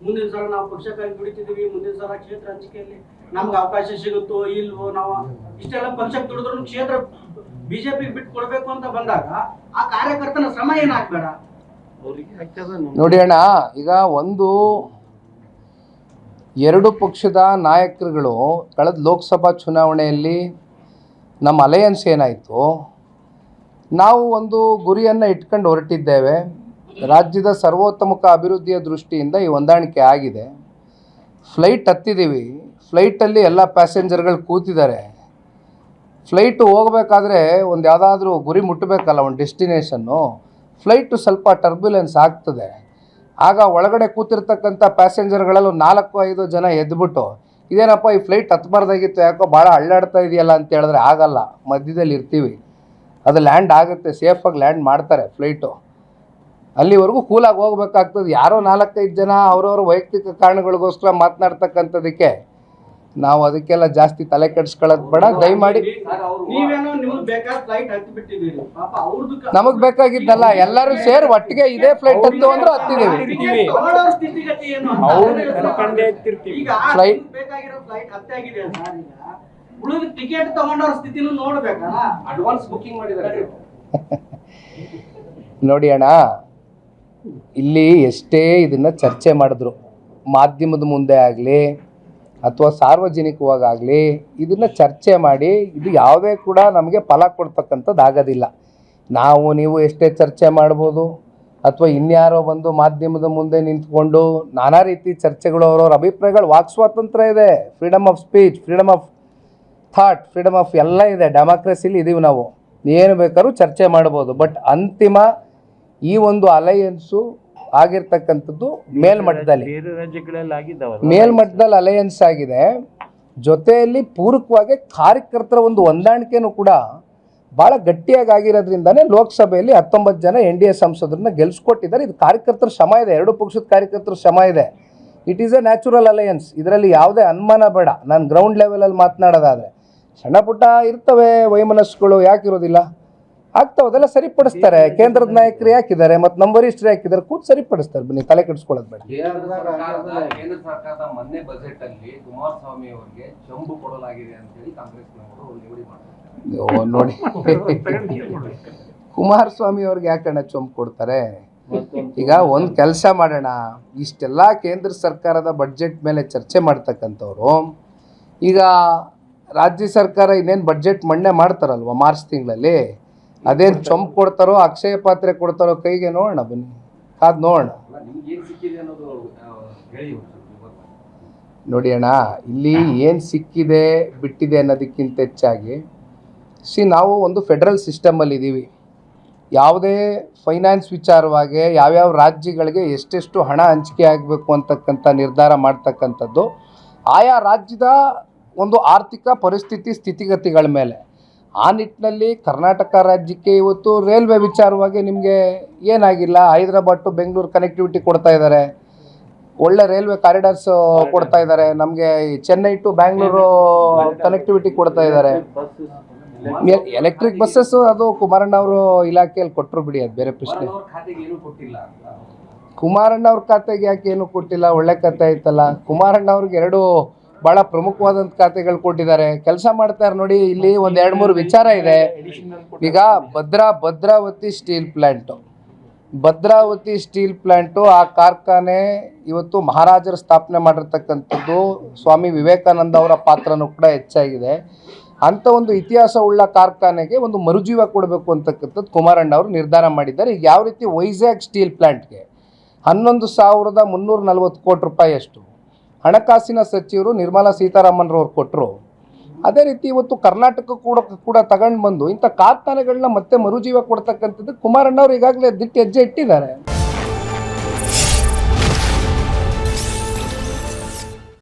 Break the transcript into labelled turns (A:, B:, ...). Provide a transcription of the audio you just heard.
A: ಮುಂದಿನ ಸಲ ನಾವು ಪಕ್ಷಕ್ಕಾಗಿ ದುಡಿತಿದೀವಿ, ಮುಂದಿನ ಸಲ ಕ್ಷೇತ್ರ ಹಂಚಿಕೆಯಲ್ಲಿ ನಮ್ಗೆ ಅವಕಾಶ ಸಿಗುತ್ತೋ ಇಲ್ವೋ, ನಾವು ಇಷ್ಟೆಲ್ಲ ಪಕ್ಷಕ್ಕೆ ದುಡಿದ್ರು ಕ್ಷೇತ್ರ ಬಿಜೆಪಿ ಬಿಟ್ಟು ಕೊಡ್ಬೇಕು ಅಂತ ಬಂದಾಗ ಆ ಕಾರ್ಯಕರ್ತನ ಶ್ರಮ ಏನಾಗ್ಬೇಡ.
B: ನೋಡಿ ಅಣ್ಣ, ಈಗ ಎರಡು ಪಕ್ಷದ ನಾಯಕರುಗಳು ಕಳೆದ ಲೋಕಸಭಾ ಚುನಾವಣೆಯಲ್ಲಿ ನಮ್ಮ ಅಲಯನ್ಸ್ ಏನಾಯಿತು, ನಾವು ಒಂದು ಗುರಿಯನ್ನು ಇಟ್ಕೊಂಡು ಹೊರಟಿದ್ದೇವೆ. ರಾಜ್ಯದ ಸರ್ವೋತ್ತಮುಖ ಅಭಿವೃದ್ಧಿಯ ದೃಷ್ಟಿಯಿಂದ ಈ ಹೊಂದಾಣಿಕೆ ಆಗಿದೆ. ಫ್ಲೈಟ್ ಹತ್ತಿದ್ದೀವಿ, ಫ್ಲೈಟಲ್ಲಿ ಎಲ್ಲ ಪ್ಯಾಸೆಂಜರ್ಗಳು ಕೂತಿದ್ದಾರೆ. ಫ್ಲೈಟು ಹೋಗಬೇಕಾದ್ರೆ ಒಂದು ಯಾವುದಾದ್ರೂ ಗುರಿ ಮುಟ್ಟಬೇಕಲ್ಲ, ಒಂದು ಡೆಸ್ಟಿನೇಷನ್ನು. ಫ್ಲೈಟು ಸ್ವಲ್ಪ ಟರ್ಬ್ಯುಲೆನ್ಸ್ ಆಗ್ತದೆ. ಆಗ ಒಳಗಡೆ ಕೂತಿರ್ತಕ್ಕಂಥ ಪ್ಯಾಸೆಂಜರ್ಗಳಲ್ಲಿ 4-5 ಜನ ಎದ್ಬಿಟ್ಟು, ಇದೇನಪ್ಪ ಈ ಫ್ಲೈಟ್ ಹತ್ತಬಾರ್ದಾಗಿತ್ತು, ಯಾಕೋ ಭಾಳ ಅಳ್ಳಾಡ್ತಾ ಇದೆಯಲ್ಲ ಅಂತ ಹೇಳಿದ್ರೆ ಆಗಲ್ಲ. ಮಧ್ಯದಲ್ಲಿ ಇರ್ತೀವಿ, ಅದು ಲ್ಯಾಂಡ್ ಆಗುತ್ತೆ, ಸೇಫಾಗಿ ಲ್ಯಾಂಡ್ ಮಾಡ್ತಾರೆ ಫ್ಲೈಟು. ಅಲ್ಲಿವರೆಗೂ ಕೂಲಾಗಿ ಹೋಗ್ಬೇಕಾಗ್ತದೆ. ಯಾರೋ 4-5 ಜನ ಅವ್ರವ್ರ ವೈಯಕ್ತಿಕ ಕಾರಣಗಳಿಗೋಸ್ಕರ ಮಾತನಾಡ್ತಕ್ಕಂಥದ್ದಕ್ಕೆ ನಾವು ಅದಕ್ಕೆಲ್ಲ ಜಾಸ್ತಿ ತಲೆ ಕೆಡಿಸ್ಕೊಳ್ಳೋದು ಬೇಡ. ದಯಮಾಡಿ ನಮಗೆ ಬೇಕಾಗಿದ್ದಲ್ಲ, ಎಲ್ಲರೂ ಸೇರಿ ಒಟ್ಟಿಗೆ ಇದೇ ಫ್ಲೈಟ್ ಹತ್ತು ಅಂದ್ರೆ ಹತ್ತಿದ್ದೀವಿ.
A: ಟಿಕೆಟ್ ತಗೊಂಡವ್ರ ಸ್ಥಿತಿನೂ ನೋಡ್ಬೇಕಲ್ಲ, ಅಡ್ವಾನ್ಸ್ ಬುಕಿಂಗ್ ಮಾಡಿದ್ದಾರೆ.
B: ನೋಡಿ ಅಣ್ಣ, ಇಲ್ಲಿ ಎಷ್ಟೇ ಇದನ್ನು ಚರ್ಚೆ ಮಾಡಿದ್ರು, ಮಾಧ್ಯಮದ ಮುಂದೆ ಆಗಲಿ ಅಥವಾ ಸಾರ್ವಜನಿಕವಾಗಲಿ ಇದನ್ನು ಚರ್ಚೆ ಮಾಡಿ ಇದು ಯಾವುದೇ ಕೂಡ ನಮಗೆ ಫಲ ಕೊಡ್ತಕ್ಕಂಥದ್ದು ಆಗೋದಿಲ್ಲ. ನಾವು ನೀವು ಎಷ್ಟೇ ಚರ್ಚೆ ಮಾಡ್ಬೋದು ಅಥವಾ ಇನ್ಯಾರೋ ಬಂದು ಮಾಧ್ಯಮದ ಮುಂದೆ ನಿಂತ್ಕೊಂಡು ನಾನಾ ರೀತಿ ಚರ್ಚೆಗಳು, ಅವ್ರವ್ರ ಅಭಿಪ್ರಾಯಗಳು, ವಾಕ್ ಸ್ವಾತಂತ್ರ್ಯ ಇದೆ, freedom of speech, freedom of thought, freedom of ಎಲ್ಲ ಇದೆ. ಡೆಮಾಕ್ರಸಿಲಿ ಇದೀವಿ ನಾವು, ಏನು ಬೇಕಾದ್ರೂ ಚರ್ಚೆ ಮಾಡ್ಬೋದು. ಬಟ್ ಅಂತಿಮ ಈ ಒಂದು ಅಲಯನ್ಸು ಆಗಿರ್ತಕ್ಕಂಥದ್ದು ಮೇಲ್ಮಟ್ಟದಲ್ಲಿ ಅಲಯನ್ಸ್ ಆಗಿದೆ. ಜೊತೆಯಲ್ಲಿ ಪೂರಕವಾಗಿ ಕಾರ್ಯಕರ್ತರ ಒಂದು ಹೊಂದಾಣಿಕೆನೂ ಕೂಡ ಭಾಳ ಗಟ್ಟಿಯಾಗಿ ಆಗಿರೋದ್ರಿಂದನೇ ಲೋಕಸಭೆಯಲ್ಲಿ 19 ಜನ NDA ಸಂಸದರನ್ನ ಗೆಲ್ಲಿಸ್ಕೊಟ್ಟಿದ್ದಾರೆ. ಇದು ಕಾರ್ಯಕರ್ತರ ಶ್ರಮ ಇದೆ, ಎರಡು ಪಕ್ಷದ ಕಾರ್ಯಕರ್ತರ ಶ್ರಮ ಇದೆ. It is A natural alliance, ಇದರಲ್ಲಿ ಯಾವುದೇ ಅನುಮಾನ ಬೇಡ. ನಾನು ಗ್ರೌಂಡ್ ಲೆವೆಲಲ್ಲಿ ಮಾತನಾಡೋದಾದರೆ ಸಣ್ಣ ಪುಟ್ಟ ಇರ್ತವೆ ವೈಮನಸ್ಸುಗಳು, ಯಾಕಿರೋದಿಲ್ಲ, ಆಗ್ತಾವೆ, ಅದೆಲ್ಲ ಸರಿಪಡಿಸ್ತಾರೆ. ಕೇಂದ್ರದ ನಾಯಕರು ಯಾಕಿದ್ದಾರೆ ಮತ್ತು ನಮ್ಮ ವರಿಷ್ಠರು ಯಾಕಿದ್ದಾರೆ, ಕೂತು ಸರಿಪಡಿಸ್ತಾರೆ. ಬನ್ನಿ, ತಲೆ ಕೆಡಿಸ್ಕೊಳ್ಳೋದು ಬೇಡ.
C: ಕೇಂದ್ರ ಸರ್ಕಾರದ ಮೊನ್ನೆ ಬಜೆಟ್ ಅಲ್ಲಿ ಕುಮಾರಸ್ವಾಮಿ ಅವರಿಗೆ ಚಂಬು ಕೊಡಲಾಗಿದೆ ಅಂತ ಹೇಳಿ ಕಾಂಗ್ರೆಸ್ನವರು ನಿಗದಿ ಮಾಡ್ತಾರೆ.
B: ನೋಡಿ, ಕುಮಾರಸ್ವಾಮಿ ಅವ್ರಿಗೆ ಯಾಕಣ್ಣ ಚೊಂಬು ಕೊಡ್ತಾರೆ? ಈಗ ಒಂದು ಕೆಲಸ ಮಾಡೋಣ, ಇಷ್ಟೆಲ್ಲ ಕೇಂದ್ರ ಸರ್ಕಾರದ ಬಡ್ಜೆಟ್ ಮೇಲೆ ಚರ್ಚೆ ಮಾಡ್ತಕ್ಕಂಥವ್ರು ಈಗ ರಾಜ್ಯ ಸರ್ಕಾರ ಇನ್ನೇನು ಬಡ್ಜೆಟ್ ಮಂಡನೆ ಮಾಡ್ತಾರಲ್ವ ಮಾರ್ಚ್ ತಿಂಗಳಲ್ಲಿ, ಅದೇನು ಚೊಂಬು ಕೊಡ್ತಾರೋ ಅಕ್ಷಯ ಪಾತ್ರೆ ಕೊಡ್ತಾರೋ ಕೈಗೆ ನೋಡೋಣ, ಬನ್ನಿ ಕಾದು ನೋಡೋಣ. ನೋಡಿ ಅಣ್ಣ, ಇಲ್ಲಿ ಏನು ಸಿಕ್ಕಿದೆ ಬಿಟ್ಟಿದೆ ಅನ್ನೋದಕ್ಕಿಂತ ಹೆಚ್ಚಾಗಿ ನಾವು ಒಂದು ಫೆಡರಲ್ ಸಿಸ್ಟಮಲ್ಲಿ ಇದ್ದೀವಿ. ಯಾವುದೇ ಫೈನಾನ್ಸ್ ವಿಚಾರವಾಗಿ ಯಾವ್ಯಾವ ರಾಜ್ಯಗಳಿಗೆ ಎಷ್ಟೆಷ್ಟು ಹಣ ಹಂಚಿಕೆ ಆಗಬೇಕು ಅಂತಕ್ಕಂಥ ನಿರ್ಧಾರ ಮಾಡ್ತಕ್ಕಂಥದ್ದು ಆಯಾ ರಾಜ್ಯದ ಒಂದು ಆರ್ಥಿಕ ಪರಿಸ್ಥಿತಿ ಸ್ಥಿತಿಗತಿಗಳ ಮೇಲೆ. ಆ ನಿಟ್ಟಿನಲ್ಲಿ ಕರ್ನಾಟಕ ರಾಜ್ಯಕ್ಕೆ ಇವತ್ತು ರೈಲ್ವೆ ವಿಚಾರವಾಗಿ ನಿಮಗೆ ಏನಾಗಿಲ್ಲ, ಹೈದರಾಬಾದ್ ಟು ಬೆಂಗಳೂರು ಕನೆಕ್ಟಿವಿಟಿ ಕೊಡ್ತಾ ಇದ್ದಾರೆ, ಒಳ್ಳೆ ರೈಲ್ವೆ ಕಾರಿಡಾರ್ಸ್ ಕೊಡ್ತಾ ಇದ್ದಾರೆ. ನಮಗೆ ಚೆನ್ನೈ ಟು ಬ್ಯಾಂಗ್ಳೂರು ಕನೆಕ್ಟಿವಿಟಿ ಕೊಡ್ತಾ ಇದ್ದಾರೆ. ಎಲೆಕ್ಟ್ರಿಕ್ ಬಸ್ಸಸ್ ಅದು ಕುಮಾರಣ್ಣ ಅವರು ಇಲಾಖೆಯಲ್ಲಿ ಕೊಟ್ಟರು ಬಿಡಿ, ಅದು ಬೇರೆ ಪ್ರಶ್ನೆ. ಕುಮಾರಣ್ಣ ಅವ್ರ ಖಾತೆಗೆ ಯಾಕೆ ಏನು ಕೊಟ್ಟಿಲ್ಲ? ಒಳ್ಳೆ ಖಾತೆ ಆಯ್ತಲ್ಲ. ಕುಮಾರಣ್ಣ ಅವ್ರಿಗೆ 2 ಭಾಳ ಪ್ರಮುಖವಾದಂಥ ಖಾತೆಗಳು ಕೊಟ್ಟಿದ್ದಾರೆ, ಕೆಲಸ ಮಾಡ್ತಾರೆ. ನೋಡಿ, ಇಲ್ಲಿ ಒಂದು 2-3 ವಿಚಾರ ಇದೆ. ಈಗ ಭದ್ರಾವತಿ ಸ್ಟೀಲ್ ಪ್ಲ್ಯಾಂಟು ಆ ಕಾರ್ಖಾನೆ ಇವತ್ತು ಮಹಾರಾಜರು ಸ್ಥಾಪನೆ ಮಾಡಿರ್ತಕ್ಕಂಥದ್ದು, ಸ್ವಾಮಿ ವಿವೇಕಾನಂದ ಅವರ ಪಾತ್ರನೂ ಕೂಡ ಹೆಚ್ಚಾಗಿದೆ. ಅಂಥ ಒಂದು ಇತಿಹಾಸ ಉಳ್ಳ ಕಾರ್ಖಾನೆಗೆ ಒಂದು ಮರುಜೀವ ಕೊಡಬೇಕು ಅಂತಕ್ಕಂಥದ್ದು ಕುಮಾರಣ್ಣ ಅವರು ನಿರ್ಧಾರ ಮಾಡಿದ್ದಾರೆ. ಈಗ ಯಾವ ರೀತಿ ವೈಜಾಗ್ ಸ್ಟೀಲ್ ಪ್ಲ್ಯಾಂಟ್ಗೆ 11,340 ಕೋಟಿ ರೂಪಾಯಿ ಅಷ್ಟು ಹಣಕಾಸಿನ ಸಚಿವರು ನಿರ್ಮಲಾ ಸೀತಾರಾಮನ್ರವ್ರು ಕೊಟ್ಟರು. ಅದೇ ರೀತಿ ಇವತ್ತು ಕರ್ನಾಟಕ ಕೂಡ ತಗೊಂಡು ಬಂದು ಇಂಥ ಕಾರ್ಖಾನೆಗಳನ್ನ ಮತ್ತೆ ಮರುಜೀವ ಕೊಡ್ತಕ್ಕಂಥದ್ದು ಕುಮಾರಣ್ಣ ಅವರು ಈಗಾಗಲೇ ದಿಟ್ಟ ಹೆಜ್ಜೆ ಇಟ್ಟಿದ್ದಾರೆ.